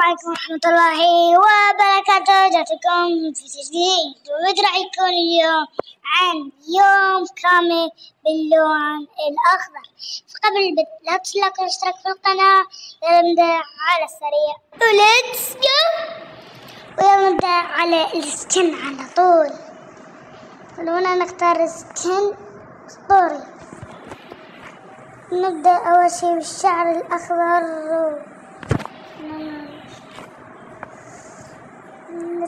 عليكم ورحمة الله وبركاته. جاتكم في تجديد فيديو راح يكون اليوم عن يوم كامل باللون الأخضر. فقبل البدء لا تنسوا الاشتراك في القناة. يلا نبدأ على السريع وليتس جو. ويلا نبدأ على السكن على طول. خلونا نختار سكن أسطوري. نبدأ أول شي بالشعر الأخضر.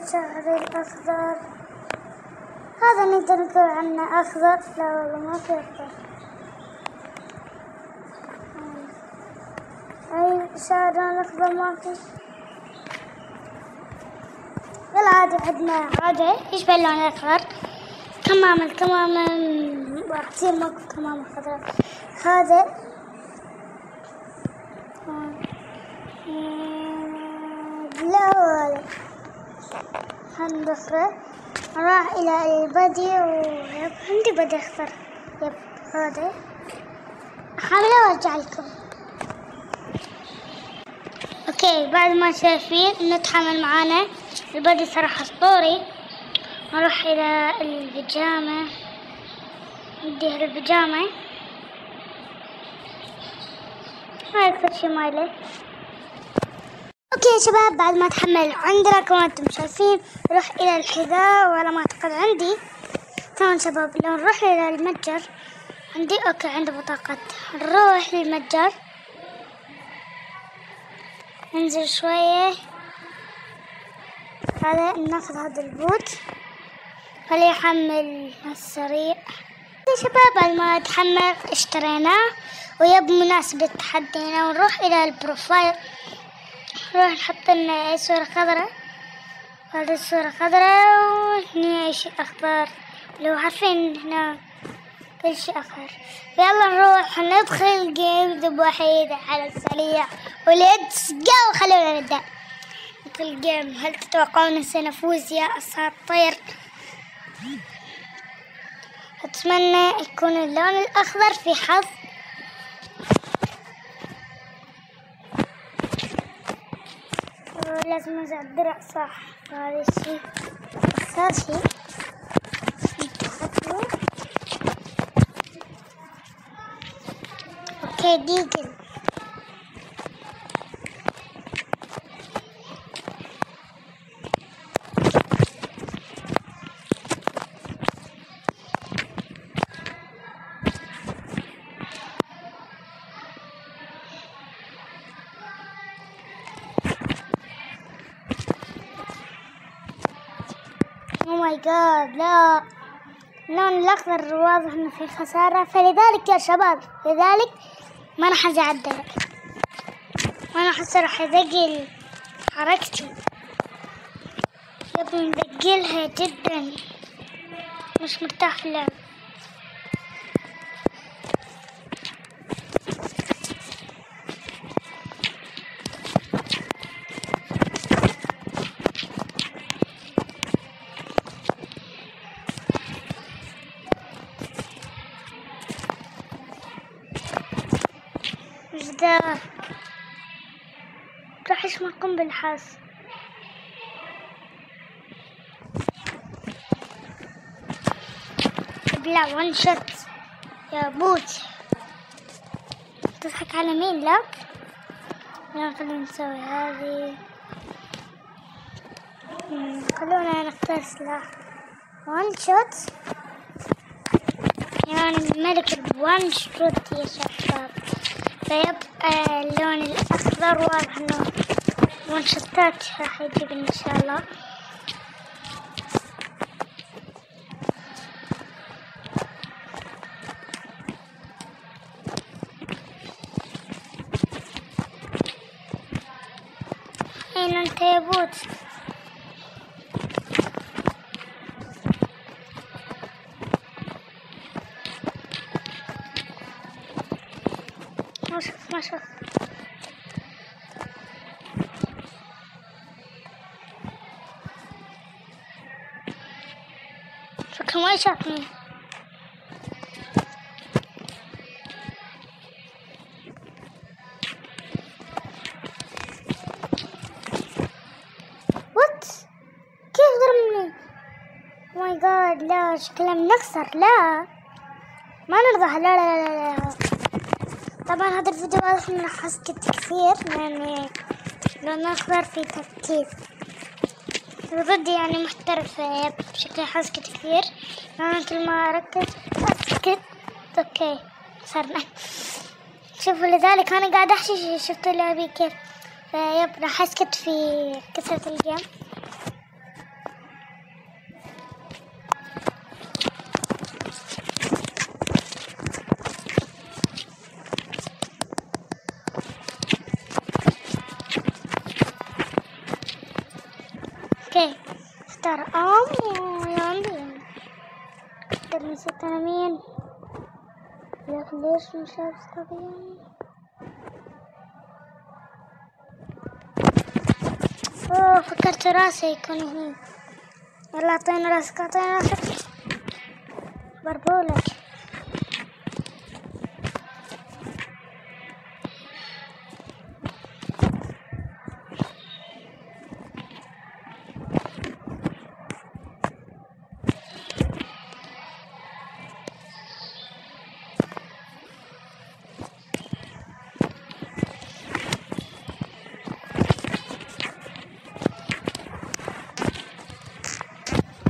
الشعر الأخضر هذا نقدر نقول عنه أخضر. لا والله ما في أخضر. أي شعر الأخضر ما في. يلا عادي عندنا عادي يشبه اللون الأخضر. كماما راح تصير ماكو كمامة خضراء. هذا لا هندخله راح إلى البدي عندي بدي أخضر. هذا حاول أرجع لكم. أوكي بعد ما شايفين نتحمل معانا البدي صراحة أسطوري. نروح إلى البيجامة. نديها البيجامة. هاي أكثر شي مايله. اوكي يا شباب بعد ما تحمل عندنا كما انتم شايفين نروح الى الحذاء وعلى ما اعتقد عندي. تمام شباب لو نروح الى المتجر عندي اوكي عندي بطاقة. نروح للمتجر ننزل شوية. هذا ناخذ هذا البوت خليه يحمل السريع. يا شباب بعد ما تحمل اشتريناه ويب مناسبة تحدينا. ونروح الى البروفايل. نروح نحط لنا صورة خضراء. هذه الصورة خضراء وهنا شيء أخضر. لو عارفين هنا كل شيء أخضر. يلا نروح ندخل جيم ذب وحيد على السريع وليتس جو. خلونا نبدأ ندخل جيم. هل تتوقعون سنفوز يا أساطير؟ أتمنى يكون اللون الأخضر في حظ. لازم نزع الدرع صح. هذا الشيء صار شيء اوكي ديجل. او ماي جاد لا اللون الاخضر واضح انه في خسارة. فلذلك يا شباب لذلك ما راح ازع الدرع. وانا احس راح يثقل حركتي. يبي مثقلها جدا مش مرتاح في اللعب. جدار راح يشمعكم بالحظ. لا وان شوت يا بوت. تضحك على مين؟ لا خلينا نسوي هذه. خلونا نختار سلاح وان شوت. يعني ملك الوان شوت يا شباب. فيبقى اللون الأخضر واضح انه منشطات راح يجيب ان شاء الله. اين انت يا بوت؟ ما شوف شكله ما يشافني. جاد لا شكلنا بنخسر. لا ما نرضى. لا لا لا لا. طبعا هذا الفيديو واضح انه حسكت كثير يعني لو نخبر في تركيز ضدي يعني محترفة بشكل حسكت كثير يعني كل ما أركز أسكت. اوكي صرنا شوفوا لذلك أنا قاعدة أحشي. شفتوا لعبي كيف فيب راح أسكت في كسرة الجيم. اوكي اختار يلا اختار نسيت انا مين. ليش مش عارف طبيعي. اوه فكرت راسي يكون هنا. يلا اعطيني راسك اعطيني راسك بربولك.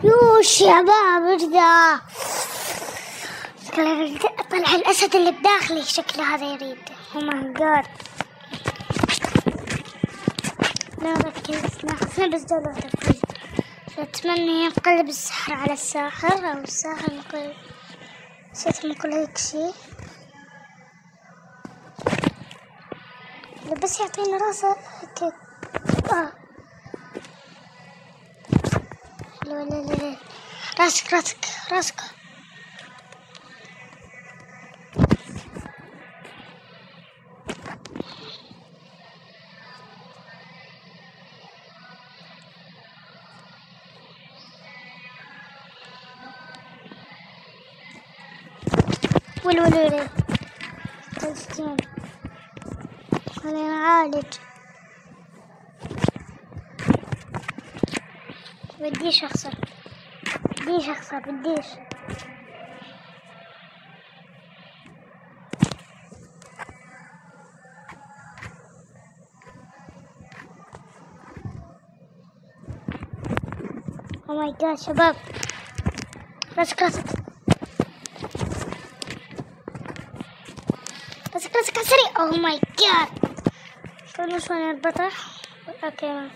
يو شباب ايش ذا؟ طلع الاسد اللي بداخلي شكله هذا يريد. او ماي جاد لا ركز لا حسنا بس جوله تركيز. اتمنى ينقلب السحر على الساحر او الساحر ينقلب. نسيت نقول هيك شي. بس يعطيني راسه هيك. لا لا لا راسك راسك راسك. ولولولي تسكين خلينا نعالج. بديش اخسر بديش اخسر بديش. او ماي جاد شباب راسك راسك راسك راسك سريع. اوه ماي جاد كل شوي يربطح. اوكي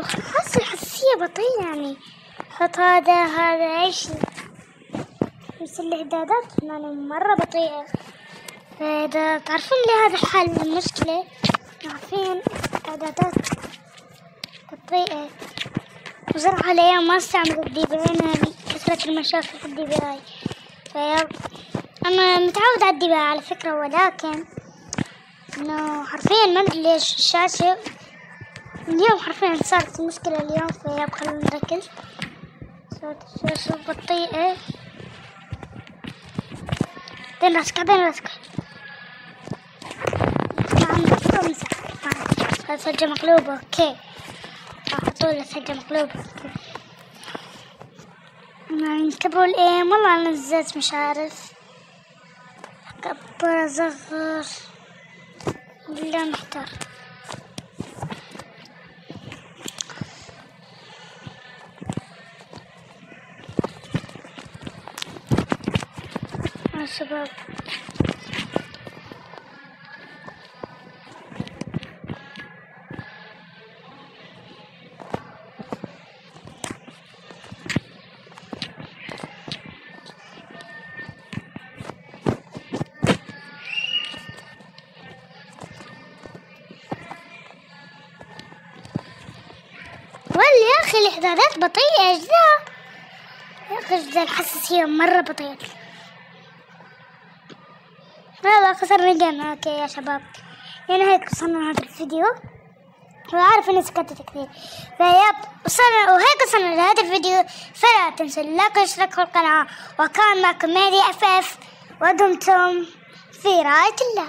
خلاص الحساسية بطيئة يعني. حط هذا ايش بس الاعدادات يعني مرة بطيئة. فإذا تعرفون لي هذا حل المشكلة عارفين اعدادات بطيئة وزرعها الايام ما استعمل الدي بي اي يعني كثرة المشاكل في الدي بي اي. انا متعود على الدي بي اي على فكرة ولكن انه حرفيا ما ادري ليش الشاشة اليوم حرفيا صارت مشكلة اليوم. فيب خلونا نركز. صارت الشاشة بطيئة. دين راسك دين راسك. هذا سجة مقلوبة. اوكي احطوله سجة مقلوبة. نكبروا الايم والله انا نزلت مش عارف اكبر اصغر بالله محتار. يا شباب يا اخي الاعدادات بطيئة. ايش ذا يا اخي ايش ذا الحساسية مرة بطيئة. يلا خسرنا جيم. اوكي يا شباب يعني هيك وصلنا هذا الفيديو. وعارف اني سكتت كثير فيب وصلنا وهيك وصلنا لهذا الفيديو. فلا تنسوا اللايك والاشتراك في القناة. وكان معكم مهدي FF ودمتم في رعاية الله.